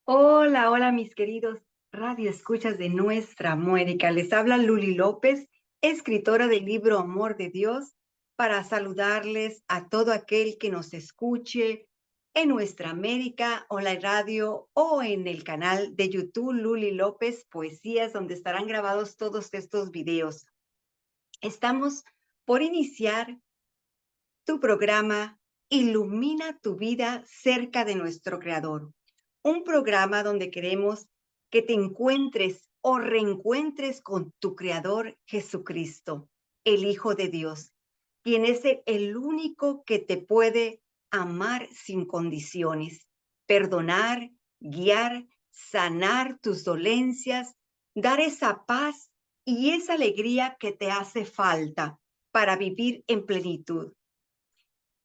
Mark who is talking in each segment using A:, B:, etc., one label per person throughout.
A: Hola, hola mis queridos radio escuchas de Nuestra América. Les habla Luli López, escritora del libro Amor de Dios, para saludarles a todo aquel que nos escuche en Nuestra América Online Radio o en el canal de YouTube Luli López Poesías, donde estarán grabados todos estos videos. Estamos por iniciar tu programa Ilumina tu vida cerca de nuestro Creador. Un programa donde queremos que te encuentres o reencuentres con tu Creador Jesucristo, el Hijo de Dios, quien es el único que te puede amar sin condiciones, perdonar, guiar, sanar tus dolencias, dar esa paz y esa alegría que te hace falta para vivir en plenitud.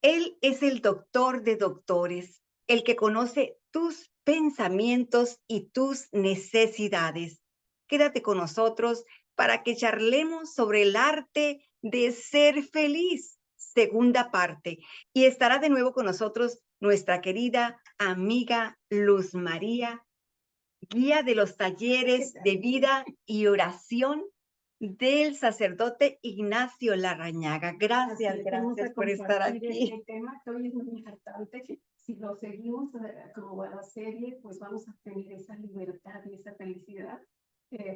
A: Él es el doctor de doctores, el que conoce tus pensamientos y tus necesidades. Quédate con nosotros para que charlemos sobre el arte de ser feliz, segunda parte. Y estará de nuevo con nosotros nuestra querida amiga Luz María, guía de los talleres de vida y oración del sacerdote Ignacio Larrañaga. Gracias, gracias por estar aquí.
B: Este tema que hoy es muy importante. Si lo seguimos como va la serie, pues vamos a tener esa libertad y esa felicidad,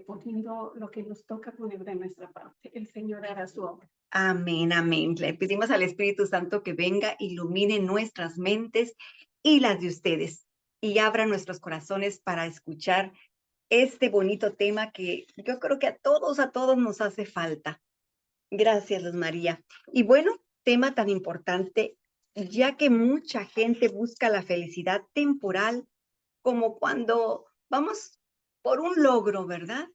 B: poniendo lo que nos toca poner de nuestra parte. El Señor hará su obra.
A: Amén, amén. Le pedimos al Espíritu Santo que venga, ilumine nuestras mentes y las de ustedes y abra nuestros corazones para escuchar este bonito tema que yo creo que a todos nos hace falta. Gracias, Luz María. Y bueno, tema tan importante, ya que mucha gente busca la felicidad temporal, como cuando vamos por un logro, ¿verdad?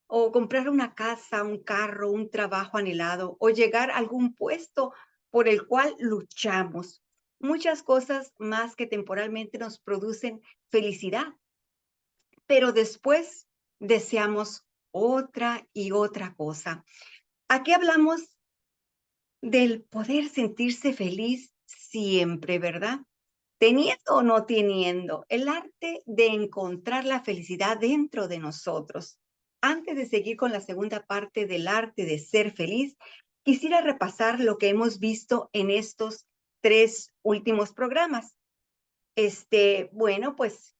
A: O comprar una casa, un carro, un trabajo anhelado, o llegar a algún puesto por el cual luchamos. Muchas cosas más que temporalmente nos producen felicidad, pero después deseamos otra y otra cosa. Aquí hablamos del poder sentirse feliz siempre, ¿verdad? Teniendo o no teniendo, el arte de encontrar la felicidad dentro de nosotros. Antes de seguir con la segunda parte del arte de ser feliz, quisiera repasar lo que hemos visto en estos tres últimos programas. Bueno, pues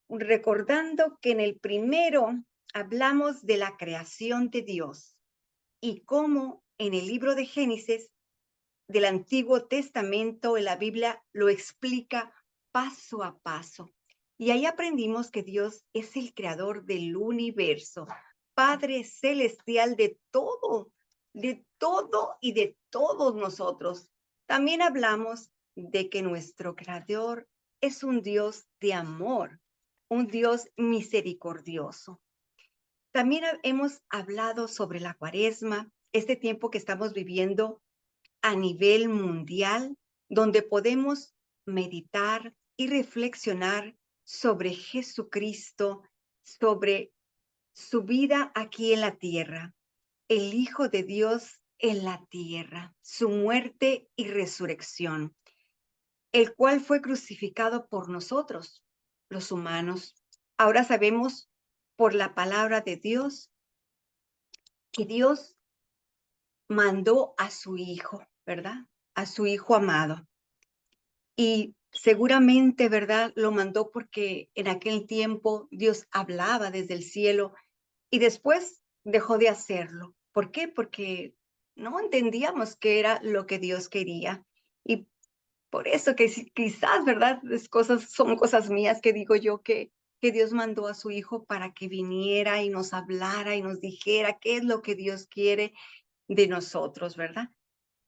A: recordando que en el primero hablamos de la creación de Dios y cómo en el libro de Génesis del Antiguo Testamento, en la Biblia, lo explica paso a paso. Y ahí aprendimos que Dios es el creador del universo, Padre celestial de todo y de todos nosotros. También hablamos de que nuestro creador es un Dios de amor, un Dios misericordioso. También hemos hablado sobre la Cuaresma, este tiempo que estamos viviendo a nivel mundial, donde podemos meditar y reflexionar sobre Jesucristo, sobre su vida aquí en la tierra, el Hijo de Dios en la tierra, su muerte y resurrección, el cual fue crucificado por nosotros, los humanos. Ahora sabemos por la palabra de Dios que Dios mandó a su Hijo, ¿verdad? A su Hijo amado. Y seguramente, ¿verdad? Lo mandó porque en aquel tiempo Dios hablaba desde el cielo y después dejó de hacerlo. ¿Por qué? Porque no entendíamos qué era lo que Dios quería. Y por eso que quizás, ¿verdad? Son cosas mías que digo yo que Dios mandó a su Hijo para que viniera y nos hablara y nos dijera qué es lo que Dios quiere de nosotros, ¿verdad?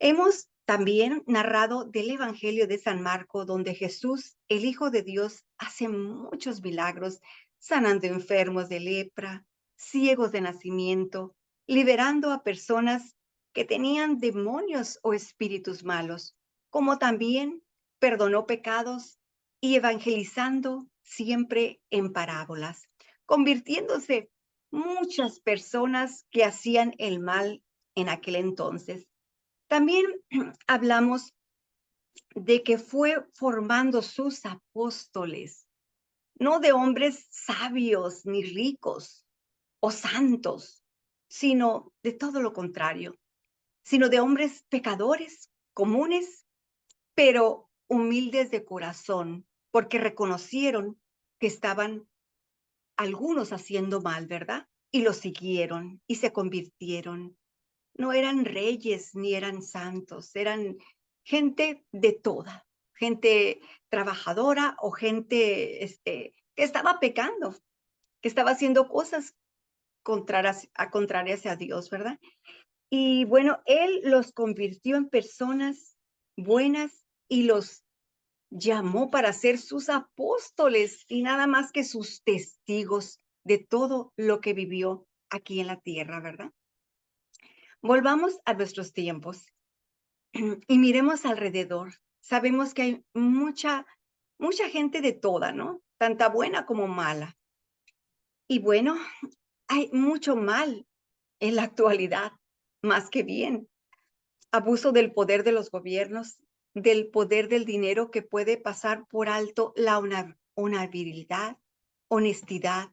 A: Hemos también narrado del Evangelio de San Marco, donde Jesús, el Hijo de Dios, hace muchos milagros, sanando enfermos de lepra, ciegos de nacimiento, liberando a personas que tenían demonios o espíritus malos, como también perdonó pecados y evangelizando siempre en parábolas, convirtiéndose muchas personas que hacían el mal en aquel entonces. También hablamos de que fue formando sus apóstoles, no de hombres sabios ni ricos o santos, sino de todo lo contrario, sino de hombres pecadores comunes, pero humildes de corazón, porque reconocieron que estaban algunos haciendo mal, ¿verdad? Y lo siguieron y se convirtieron. No eran reyes ni eran santos, eran gente de toda, gente trabajadora o gente que estaba pecando, que estaba haciendo cosas contrarias a Dios, ¿verdad? Y bueno, Él los convirtió en personas buenas y los llamó para ser sus apóstoles y nada más que sus testigos de todo lo que vivió aquí en la tierra, ¿verdad? Volvamos a nuestros tiempos y miremos alrededor. Sabemos que hay mucha gente de toda, ¿no? Tanta buena como mala. Y bueno, hay mucho mal en la actualidad, más que bien. Abuso del poder de los gobiernos, del poder del dinero que puede pasar por alto la honorabilidad, honestidad,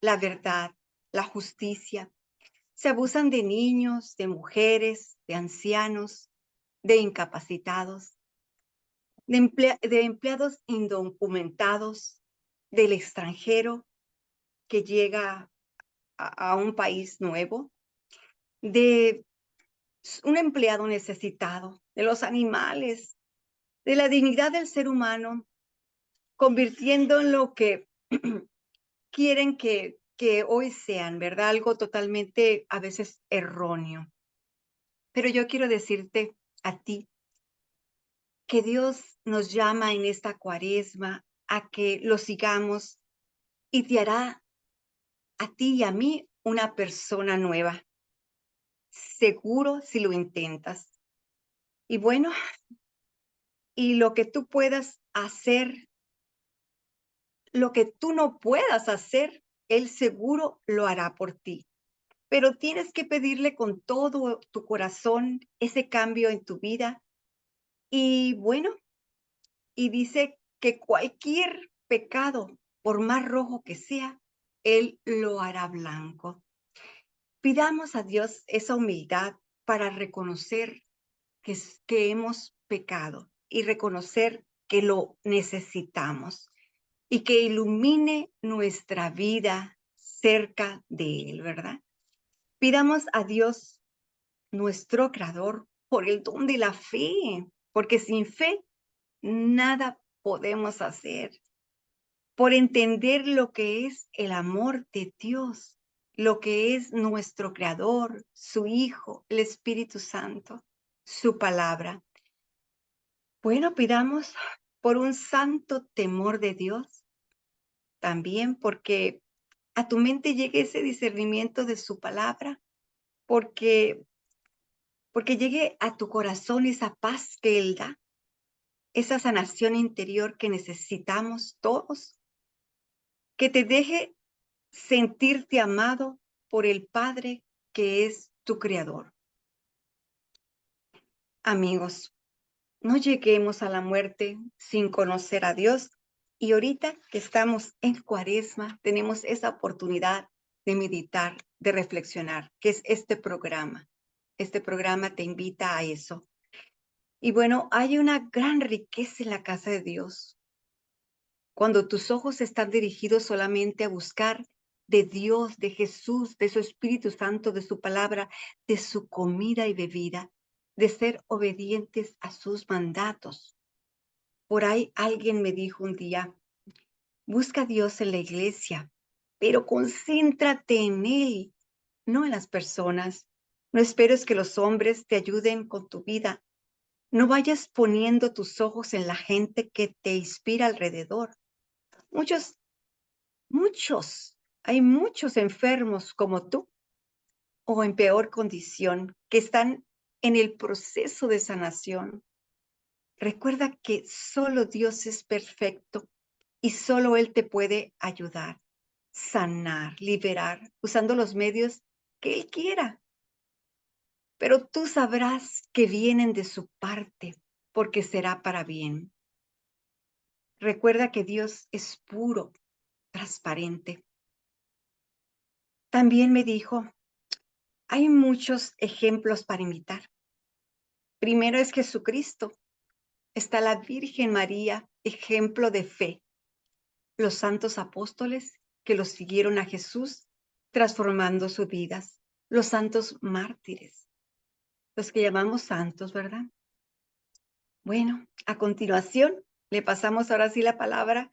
A: la verdad, la justicia. Se abusan de niños, de mujeres, de ancianos, de incapacitados, de empleados indocumentados, del extranjero que llega a un país nuevo, de un empleado necesitado, de los animales, de la dignidad del ser humano, convirtiendo en lo que quieren que hoy sean, ¿verdad? Algo totalmente a veces erróneo. Pero yo quiero decirte a ti que Dios nos llama en esta cuaresma a que lo sigamos y te hará a ti y a mí una persona nueva, seguro si lo intentas. Y bueno, y lo que tú puedas hacer, lo que tú no puedas hacer, Él seguro lo hará por ti. Pero tienes que pedirle con todo tu corazón ese cambio en tu vida. Y bueno, y dice que cualquier pecado, por más rojo que sea, Él lo hará blanco. Pidamos a Dios esa humildad para reconocer que hemos pecado y reconocer que lo necesitamos y que ilumine nuestra vida cerca de Él, ¿verdad? Pidamos a Dios, nuestro Creador, por el don de la fe, porque sin fe nada podemos hacer, por entender lo que es el amor de Dios, lo que es nuestro Creador, su Hijo, el Espíritu Santo, su palabra. Bueno, pidamos por un santo temor de Dios, también porque a tu mente llegue ese discernimiento de su palabra, porque llegue a tu corazón esa paz que Él da, esa sanación interior que necesitamos todos, que te deje sentirte amado por el Padre que es tu Creador. Amigos, no lleguemos a la muerte sin conocer a Dios y ahorita que estamos en Cuaresma tenemos esa oportunidad de meditar, de reflexionar, que es este programa. Este programa te invita a eso. Y bueno, hay una gran riqueza en la casa de Dios. Cuando tus ojos están dirigidos solamente a buscar de Dios, de Jesús, de su Espíritu Santo, de su palabra, de su comida y bebida, de ser obedientes a sus mandatos. Por ahí alguien me dijo un día, busca a Dios en la iglesia, pero concéntrate en Él, no en las personas. No esperes que los hombres te ayuden con tu vida. No vayas poniendo tus ojos en la gente que te inspira alrededor. Muchos hay muchos enfermos como tú o en peor condición que están en el proceso de sanación. Recuerda que solo Dios es perfecto y solo Él te puede ayudar, sanar, liberar, usando los medios que Él quiera. Pero tú sabrás que vienen de su parte porque será para bien. Recuerda que Dios es puro transparente. También me dijo, hay muchos ejemplos para imitar. Primero es Jesucristo. Está la Virgen María, ejemplo de fe. Los santos apóstoles que los siguieron a Jesús, transformando sus vidas. Los santos mártires, los que llamamos santos, ¿verdad? Bueno, a continuación, le pasamos ahora sí la palabra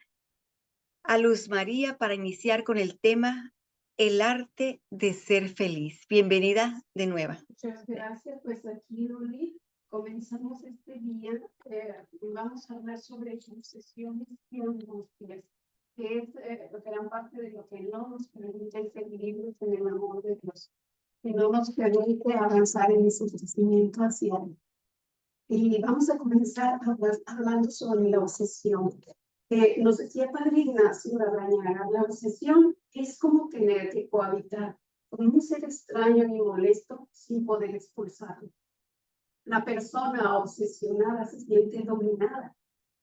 A: a Luz María para iniciar con el tema El arte de ser feliz. Bienvenida de nuevo.
B: Muchas gracias. Pues aquí, Luli, comenzamos este día. Vamos a hablar sobre obsesiones y angustias, que es gran parte de lo que no nos permite ser libres en el amor de Dios, que no nos permite avanzar en ese crecimiento hacia Él. Y vamos a comenzar hablando sobre la obsesión. Nos decía Padre Ignacio Larrañaga, la obsesión es como tener que cohabitar con un ser extraño y molesto sin poder expulsarlo. La persona obsesionada se siente dominada.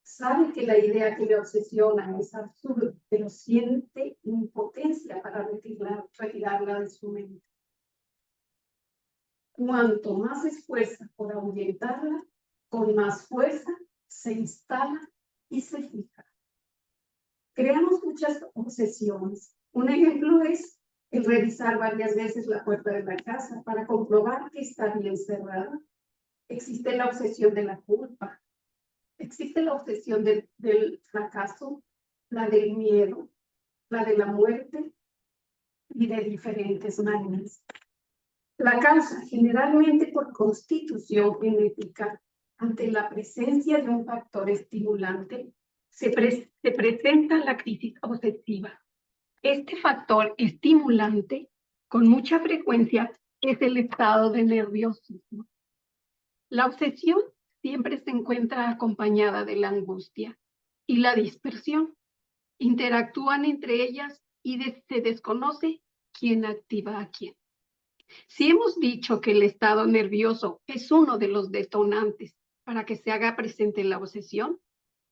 B: Sabe que la idea que le obsesiona es absurda, pero siente impotencia para retirarla de su mente. Cuanto más se esfuerza por ahuyentarla, con más fuerza se instala y se fija. Creamos muchas obsesiones. Un ejemplo es el revisar varias veces la puerta de la casa para comprobar que está bien cerrada. Existe la obsesión de la culpa. Existe la obsesión del fracaso, la del miedo, la de la muerte y de diferentes maneras. La causa, generalmente por constitución genética, ante la presencia de un factor estimulante, se presenta la crisis obsesiva. Este factor estimulante, con mucha frecuencia, es el estado de nerviosismo. La obsesión siempre se encuentra acompañada de la angustia y la dispersión. Interactúan entre ellas y se desconoce quién activa a quién. Si hemos dicho que el estado nervioso es uno de los detonantes para que se haga presente la obsesión,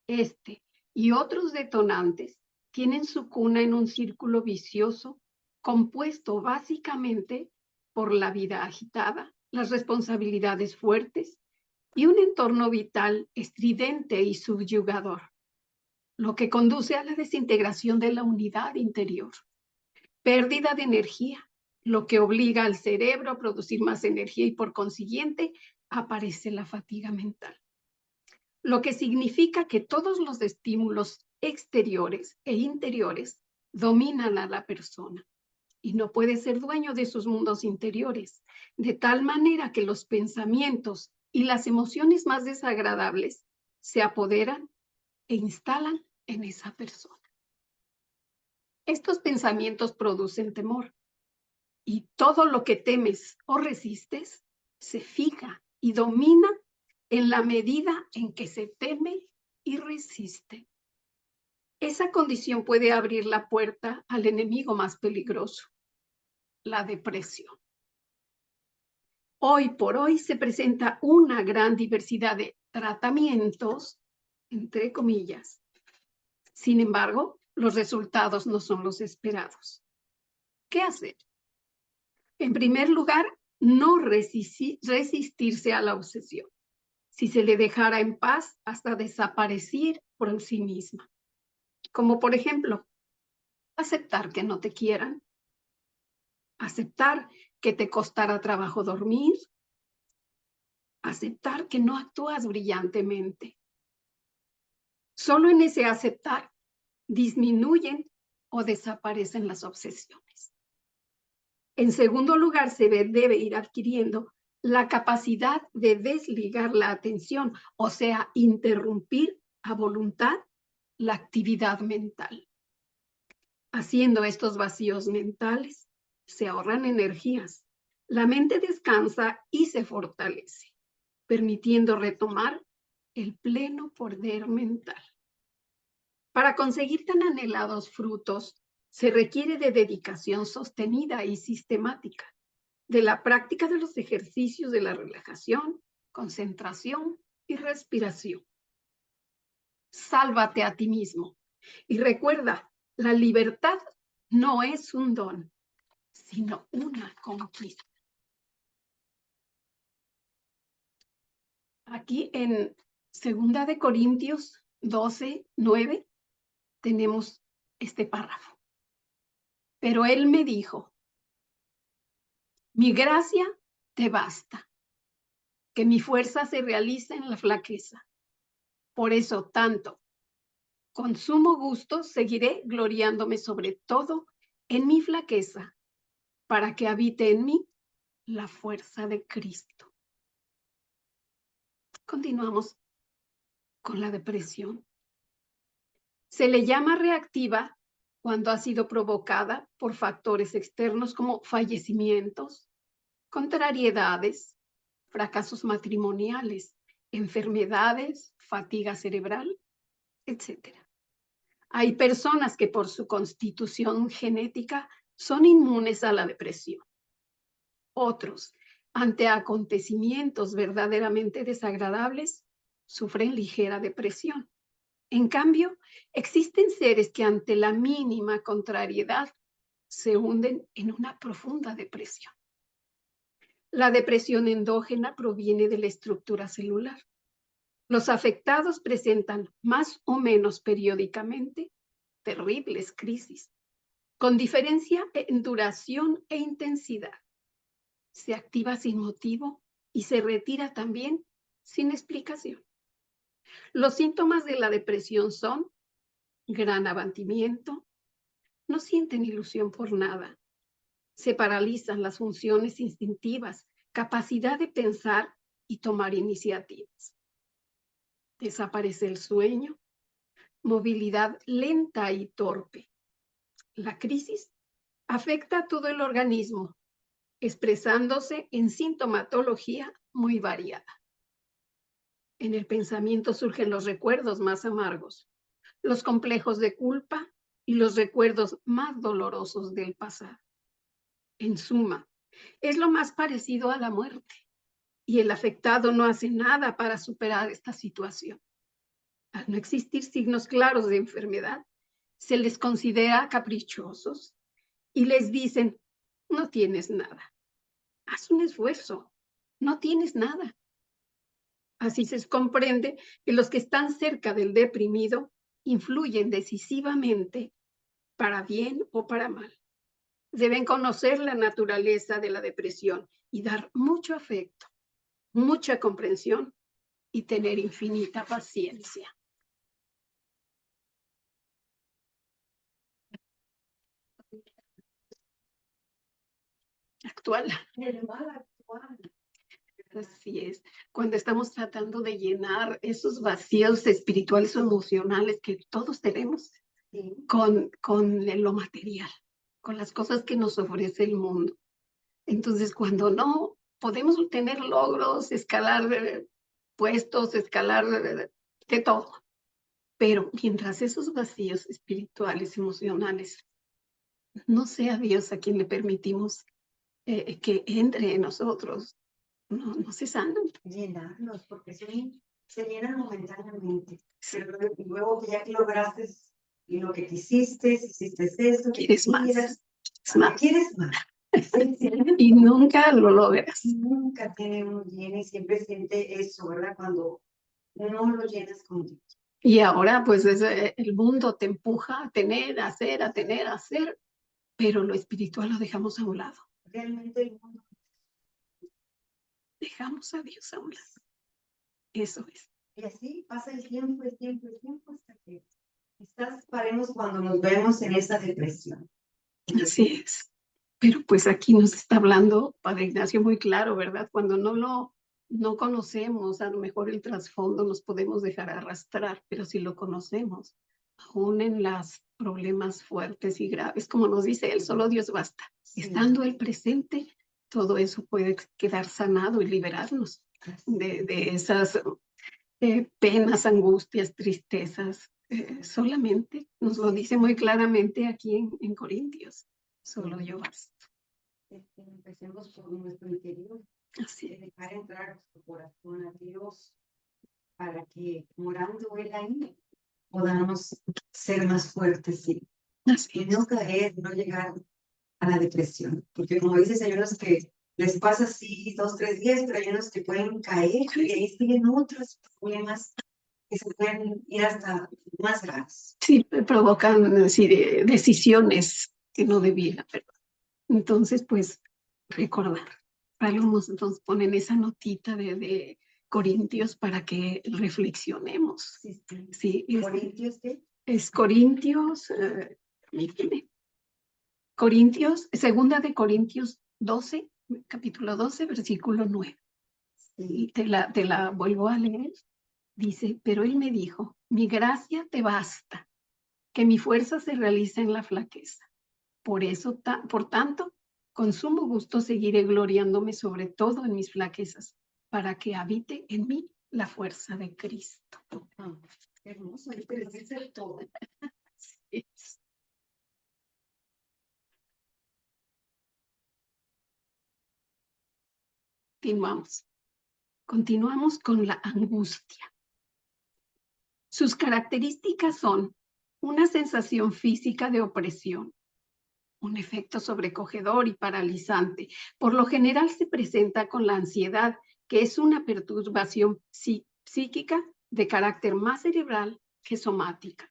B: este y otros detonantes tienen su cuna en un círculo vicioso compuesto básicamente por la vida agitada, las responsabilidades fuertes y un entorno vital estridente y subyugador, lo que conduce a la desintegración de la unidad interior, pérdida de energía, lo que obliga al cerebro a producir más energía y por consiguiente aparece la fatiga mental. Lo que significa que todos los estímulos exteriores e interiores dominan a la persona y no puede ser dueño de sus mundos interiores, de tal manera que los pensamientos y las emociones más desagradables se apoderan e instalan en esa persona. Estos pensamientos producen temor y todo lo que temes o resistes se fija y domina en la medida en que se teme y resiste. Esa condición puede abrir la puerta al enemigo más peligroso, la depresión. Hoy por hoy se presenta una gran diversidad de tratamientos, entre comillas. Sin embargo, los resultados no son los esperados. ¿Qué hacer? En primer lugar, no resistirse a la obsesión. Si se le dejara en paz hasta desaparecer por sí misma. Como por ejemplo, aceptar que no te quieran, aceptar que te costará trabajo dormir, aceptar que no actúas brillantemente. Solo en ese aceptar disminuyen o desaparecen las obsesiones. En segundo lugar, se debe ir adquiriendo la capacidad de desligar la atención, o sea, interrumpir a voluntad la actividad mental. Haciendo estos vacíos mentales, se ahorran energías, la mente descansa y se fortalece, permitiendo retomar el pleno poder mental. Para conseguir tan anhelados frutos, se requiere de dedicación sostenida y sistemática, de la práctica de los ejercicios de la relajación, concentración y respiración. Sálvate a ti mismo y recuerda La libertad no es un don, sino una conquista. Aquí en 2 de Corintios 12:9 tenemos este párrafo. Pero él me dijo, mi gracia te basta, que mi fuerza se realiza en la flaqueza. Por eso, tanto, con sumo gusto seguiré gloriándome sobre todo en mi flaqueza, para que habite en mí la fuerza de Cristo. Continuamos con la depresión. Se le llama reactiva cuando ha sido provocada por factores externos como fallecimientos, contrariedades, fracasos matrimoniales, enfermedades, fatiga cerebral, etc. Hay personas que por su constitución genética son inmunes a la depresión. Otros, ante acontecimientos verdaderamente desagradables, sufren ligera depresión. En cambio, existen seres que ante la mínima contrariedad se hunden en una profunda depresión. La depresión endógena proviene de la estructura celular. Los afectados presentan más o menos periódicamente terribles crisis, con diferencia en duración e intensidad. Se activa sin motivo y se retira también sin explicación. Los síntomas de la depresión son gran abatimiento, no sienten ilusión por nada, se paralizan las funciones instintivas, capacidad de pensar y tomar iniciativas. Desaparece el sueño, movilidad lenta y torpe. La crisis afecta a todo el organismo, expresándose en sintomatología muy variada. En el pensamiento surgen los recuerdos más amargos, los complejos de culpa y los recuerdos más dolorosos del pasado. En suma, es lo más parecido a la muerte y el afectado no hace nada para superar esta situación. Al no existir signos claros de enfermedad, se les considera caprichosos y les dicen, no tienes nada. Haz un esfuerzo, no tienes nada. Así se comprende que los que están cerca del deprimido influyen decisivamente para bien o para mal. Deben conocer la naturaleza de la depresión y dar mucho afecto, mucha comprensión y tener infinita paciencia. Actual.
A: El mal actual.
B: Así es. Cuando estamos tratando de llenar esos vacíos espirituales o emocionales que todos tenemos
A: Sí.
B: con lo material, con las cosas que nos ofrece el mundo. Entonces, cuando no podemos tener logros, escalar puestos, escalar de todo. Pero mientras esos vacíos espirituales, emocionales, no sea Dios a quien le permitimos que entre en nosotros, no se sanan.
A: Llenarlos, porque se llenan momentáneamente. Pero luego que ya que lograste y lo que quisiste, hiciste eso,
B: Quieres más.
A: Quieres más.
B: Y nunca lo logras.
A: Nunca tiene un lleno y siempre siente eso, ¿verdad? Cuando no lo llenas con Dios.
B: Y ahora, pues, el mundo te empuja a tener, a hacer, a tener, a hacer, pero lo espiritual lo dejamos a un lado.
A: Realmente el mundo.
B: Dejamos a Dios a un lado. Eso es.
A: Y así pasa el tiempo, hasta que paremos cuando nos vemos en esa depresión.
B: Así es. Pero pues aquí nos está hablando Padre Ignacio muy claro, ¿verdad? Cuando no conocemos a lo mejor el trasfondo, nos podemos dejar arrastrar, pero si lo conocemos, aún en los problemas fuertes y graves, como nos dice él, solo Dios basta. Sí. Estando el presente, todo eso puede quedar sanado y liberarnos de esas penas, angustias, tristezas. Solamente nos lo dice muy claramente aquí en Corintios. Solo yo basta.
A: Empecemos por nuestro interior.
B: Así es.
A: Dejar entrar nuestro corazón a Dios para que morando Él ahí podamos ser más fuertes. Sí.
B: Así
A: y
B: es.
A: no caer, no llegar a la depresión. Porque como dices, hay unos que les pasa así 2, 3 días, pero hay unos que pueden caer y ahí siguen otros problemas que se pueden ir hasta más graves.
B: Sí, provocan sí, decisiones que no debieran, ¿verdad? Entonces, pues, recordar. Algunos entonces ponen esa notita de Corintios para que reflexionemos.
A: Sí, sí.
B: Sí,
A: Corintios, ¿qué?
B: es Corintios, permíteme. Corintios, segunda de Corintios 12, capítulo 12, versículo 9. Y
A: Sí.
B: te la vuelvo a leer. Dice, pero él me dijo, mi gracia te basta, que mi fuerza se realiza en la flaqueza. Por eso, por tanto, con sumo gusto seguiré gloriándome sobre todo en mis flaquezas, para que habite en mí la fuerza de Cristo.
A: Ah, qué hermoso, hay que decir todo.
B: Es- Continuamos. Continuamos con la angustia. Sus características son una sensación física de opresión, un efecto sobrecogedor y paralizante. Por lo general se presenta con la ansiedad, que es una perturbación psíquica de carácter más cerebral que somática,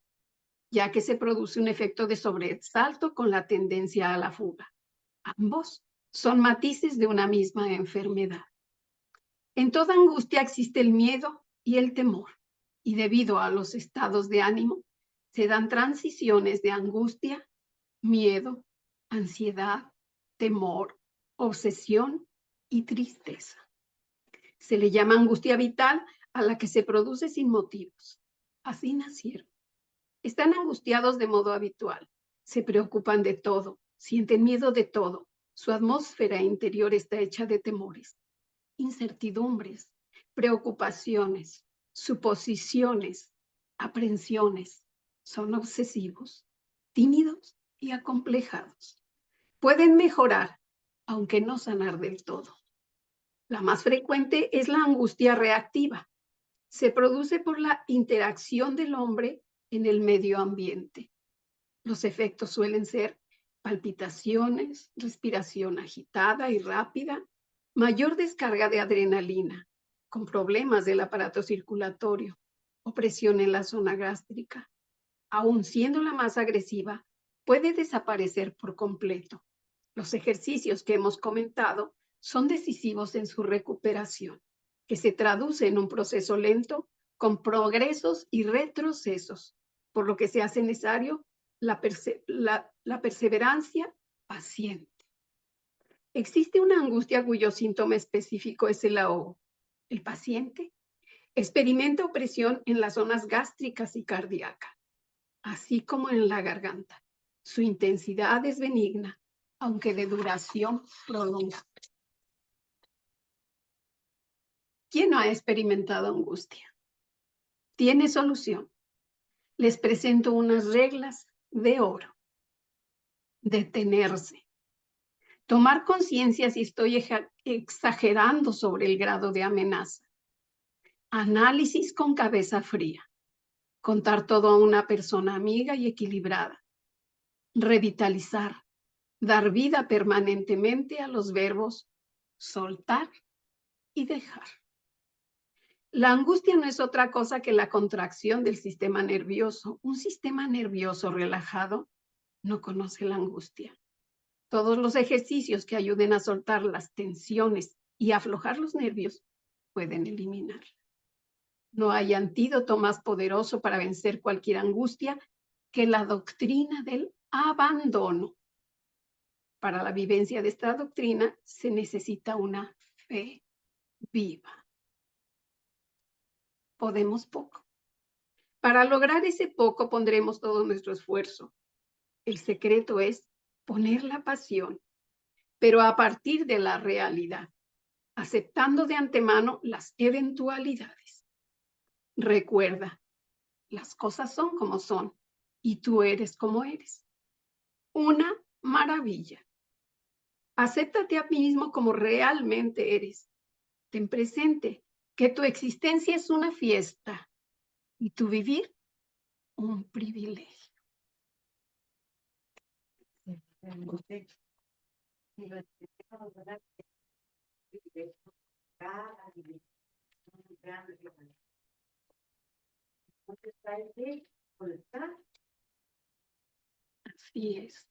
B: ya que se produce un efecto de sobresalto con la tendencia a la fuga. Ambos son matices de una misma enfermedad. En toda angustia existe el miedo y el temor, y debido a los estados de ánimo, se dan transiciones de angustia, miedo, ansiedad, temor, obsesión y tristeza. Se le llama angustia vital a la que se produce sin motivos. Así nacieron. Están angustiados de modo habitual. Se preocupan de todo, sienten miedo de todo. Su atmósfera interior está hecha de temores, incertidumbres, preocupaciones, suposiciones, aprensiones. Son obsesivos, tímidos y acomplejados. Pueden mejorar, aunque no sanar del todo. La más frecuente es la angustia reactiva. Se produce por la interacción del hombre en el medio ambiente. Los efectos suelen ser palpitaciones, respiración agitada y rápida, mayor descarga de adrenalina, con problemas del aparato circulatorio, opresión en la zona gástrica. Aun siendo la más agresiva, puede desaparecer por completo. Los ejercicios que hemos comentado son decisivos en su recuperación, que se traduce en un proceso lento con progresos y retrocesos, por lo que se hace necesario la perseverancia paciente. Existe una angustia cuyo síntoma específico es el ahogo. El paciente experimenta opresión en las zonas gástricas y cardíacas, así como en la garganta. Su intensidad es benigna, aunque de duración prolongada. ¿Quién no ha experimentado angustia? Tiene solución. Les presento unas reglas de oro. Detenerse. Tomar conciencia si estoy exagerando sobre el grado de amenaza. Análisis con cabeza fría. Contar todo a una persona amiga y equilibrada. Revitalizar. Dar vida permanentemente a los verbos soltar y dejar. La angustia no es otra cosa que la contracción del sistema nervioso. Un sistema nervioso relajado no conoce la angustia. Todos los ejercicios que ayuden a soltar las tensiones y aflojar los nervios pueden eliminar. No hay antídoto más poderoso para vencer cualquier angustia que la doctrina del abandono. Para la vivencia de esta doctrina se necesita una fe viva. Podemos poco. Para lograr ese poco pondremos todo nuestro esfuerzo. El secreto es poner la pasión, pero a partir de la realidad, aceptando de antemano las eventualidades. Recuerda, las cosas son como son y tú eres como eres. Una maravilla. Acéptate a ti mismo como realmente eres. Ten presente que tu existencia es una fiesta y tu vivir un privilegio.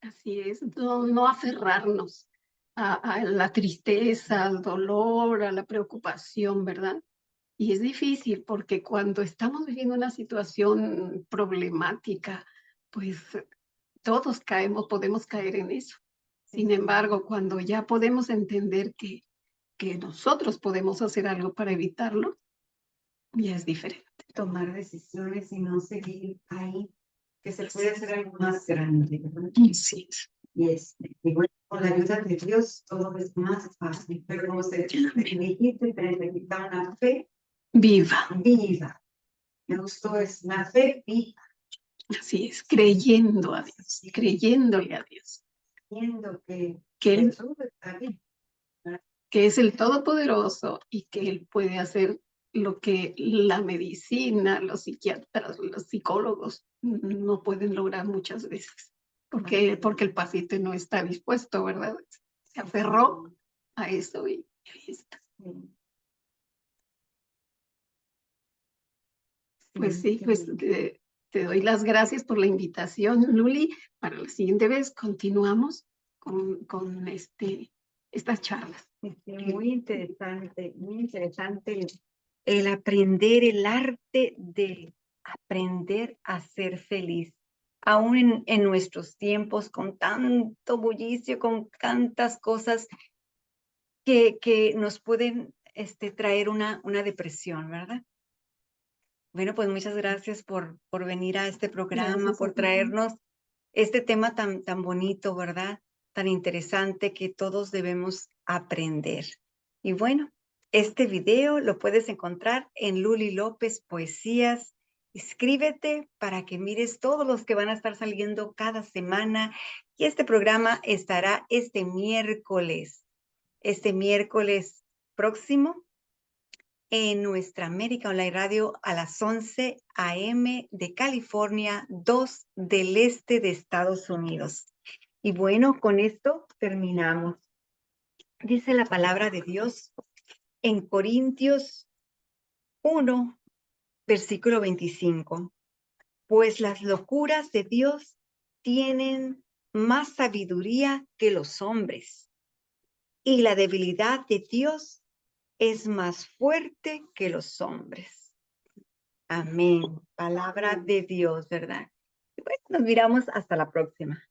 B: Así es. No, no aferrarnos a la tristeza, al dolor, a la preocupación, ¿verdad? Y es difícil porque cuando estamos viviendo una situación problemática, pues todos caemos, podemos caer en eso. Sin embargo, cuando ya podemos entender que nosotros podemos hacer algo para evitarlo, ya es diferente.
A: Tomar decisiones y no seguir ahí, que se puede hacer algo más grande, ¿verdad?
B: Sí.
A: Y bueno, con la ayuda de Dios todo es más fácil, pero como se dijiste, necesita una fe
B: Viva.
A: viva. Me gustó, es una fe viva.
B: Así es, creyendo a Dios, creyéndole a Dios.
A: Creyendo que
B: Él,
A: todo está bien.
B: que es el Todopoderoso y que Él puede hacer lo que la medicina, los psiquiatras, los psicólogos no pueden lograr muchas veces. Porque el paciente no está dispuesto, ¿verdad? Se aferró a eso y ahí está. Pues sí, pues te doy las gracias por la invitación, Luli. Para la siguiente vez continuamos con estas charlas.
A: Muy interesante el aprender el arte de aprender a ser feliz. Aún en nuestros tiempos, con tanto bullicio, con tantas cosas que nos pueden traer una depresión, ¿verdad? Bueno, pues muchas gracias por venir a este programa, por traernos este tema tan bonito, ¿verdad? Tan interesante que todos debemos aprender. Y bueno, este video lo puedes encontrar en Luli López Poesías. Inscríbete para que mires todos los que van a estar saliendo cada semana. Y este programa estará este miércoles próximo en nuestra América Online Radio a las 11 a.m. de California, 2 del este de Estados Unidos. Y bueno, con esto terminamos. Dice la palabra de Dios en Corintios 1, versículo 25. Pues las locuras de Dios tienen más sabiduría que los hombres, y la debilidad de Dios es más fuerte que los hombres. Amén. Palabra de Dios, ¿verdad? Pues nos miramos hasta la próxima.